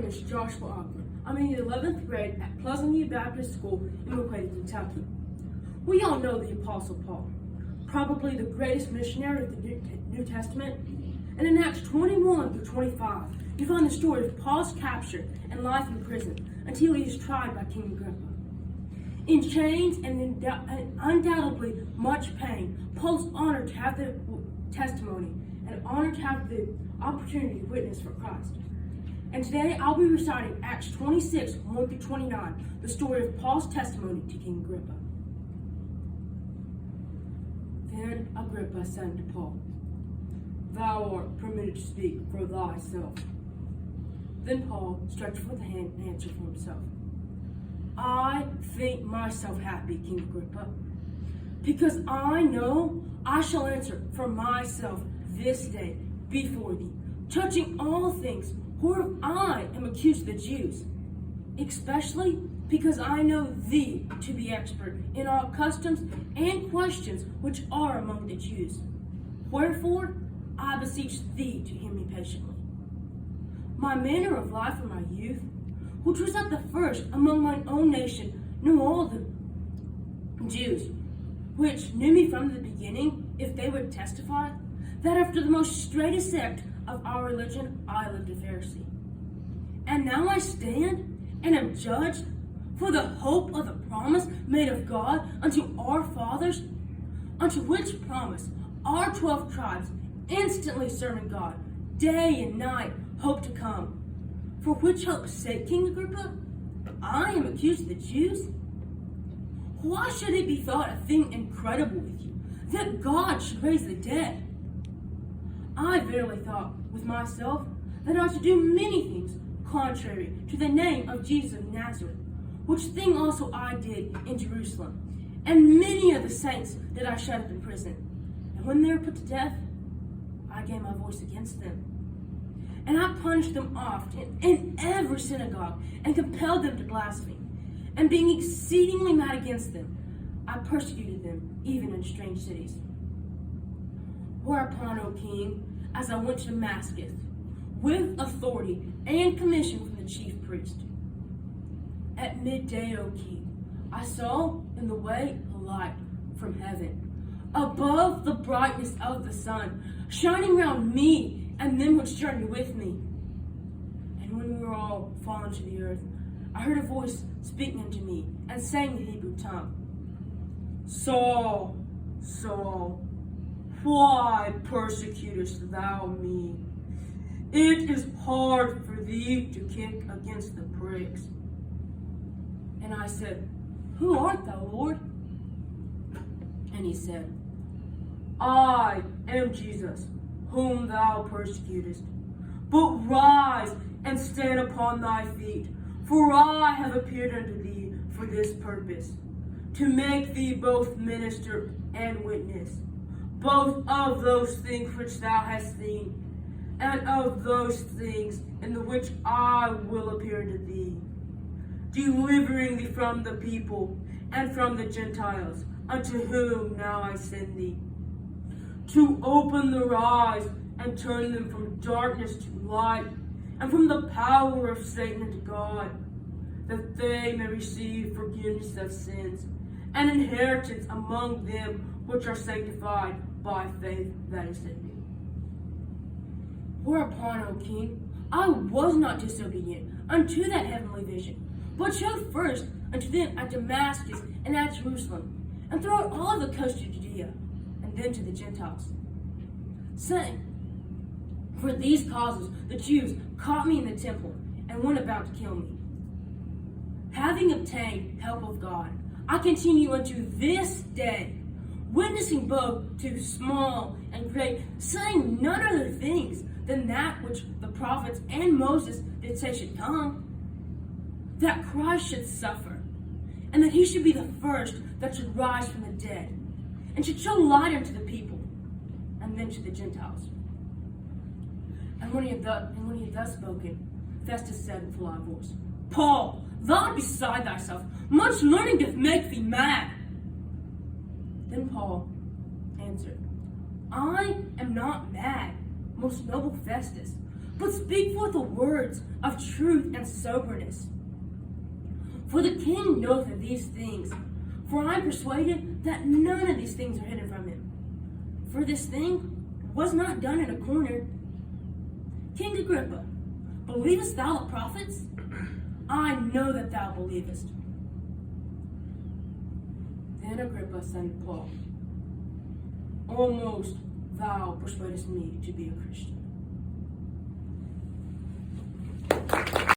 name is Joshua Ogburn. I'm in the 11th grade at Pleasant View Baptist School in McQuaid, Kentucky. We all know the Apostle Paul, probably the greatest missionary of the New Testament. And in Acts 21 through 25, you find the story of Paul's capture and life in prison until he is tried by King Agrippa. In chains and undoubtedly much pain, Paul's honored to have the testimony and honored to have the opportunity to witness for Christ. And today I'll be reciting Acts 26, 1 through 29, the story of Paul's testimony to King Agrippa. Then Agrippa said unto Paul, Thou art permitted to speak for thyself. Then Paul stretched forth a hand and answered for himself. I think myself happy, King Agrippa, because I know I shall answer for myself this day before thee, touching all things whereof I am accused of the Jews, especially because I know thee to be expert in all customs and questions which are among the Jews. Wherefore I beseech thee to hear me patiently. My manner of life in my youth, which was at the first among mine own nation, knew all the Jews, which knew me from the beginning, if they would testify, that after the most straitest sect of our religion I lived a Pharisee. And now I stand and am judged for the hope of the promise made of God unto our fathers, unto which promise our 12 tribes, instantly serving God, day and night, hope to come. For which hope's sake, King Agrippa, I am accused of the Jews? Why should it be thought a thing incredible with you, that God should raise the dead? I verily thought with myself that I should do many things contrary to the name of Jesus of Nazareth, which thing also I did in Jerusalem, and many of the saints did I shut up in prison. And when they were put to death, I gave my voice against them. And I punished them oft in every synagogue, and compelled them to blaspheme. And being exceedingly mad against them, I persecuted them, even in strange cities. Whereupon, O king, as I went to Damascus, with authority and commission from the chief priest, at midday, O king, I saw in the way a light from heaven, above the brightness of the sun, shining round me and them which journeyed with me. And when we were all fallen to the earth, I heard a voice speaking unto me, and saying in Hebrew tongue, Saul, Saul, why persecutest thou me? It is hard for thee to kick against the pricks. And I said, Who art thou, Lord? And he said, I am Jesus, whom thou persecutest. But rise and stand upon thy feet, for I have appeared unto thee for this purpose, to make thee both minister and witness, both of those things which thou hast seen, and of those things in the which I will appear to thee, delivering thee from the people and from the Gentiles, unto whom now I send thee, to open their eyes and turn them from darkness to light, and from the power of Satan unto God, that they may receive forgiveness of sins, and inheritance among them which are sanctified by faith that is in me. Whereupon, O king, I was not disobedient unto that heavenly vision, but showed first unto them at Damascus and at Jerusalem, and throughout all the coast of Judea, and then to the Gentiles, saying, For these causes the Jews caught me in the temple, and went about to kill me. Having obtained help of God, I continue unto this day, witnessing both to small and great, saying none other things than that which the prophets and Moses did say should come, that Christ should suffer, and that he should be the first that should rise from the dead, and should show light unto the people, and then to the Gentiles. And when he had thus spoken, Festus said in a loud voice, Paul, thou art beside thyself, much learning doth make thee mad. Then Paul answered, I am not mad, most noble Festus, but speak forth the words of truth and soberness. For the king knoweth of these things, for I am persuaded that none of these things are hidden from him. For this thing was not done in a corner. King Agrippa, believest thou the prophets? I know that thou believest. Then Agrippa said to Paul, Almost thou persuadest me to be a Christian.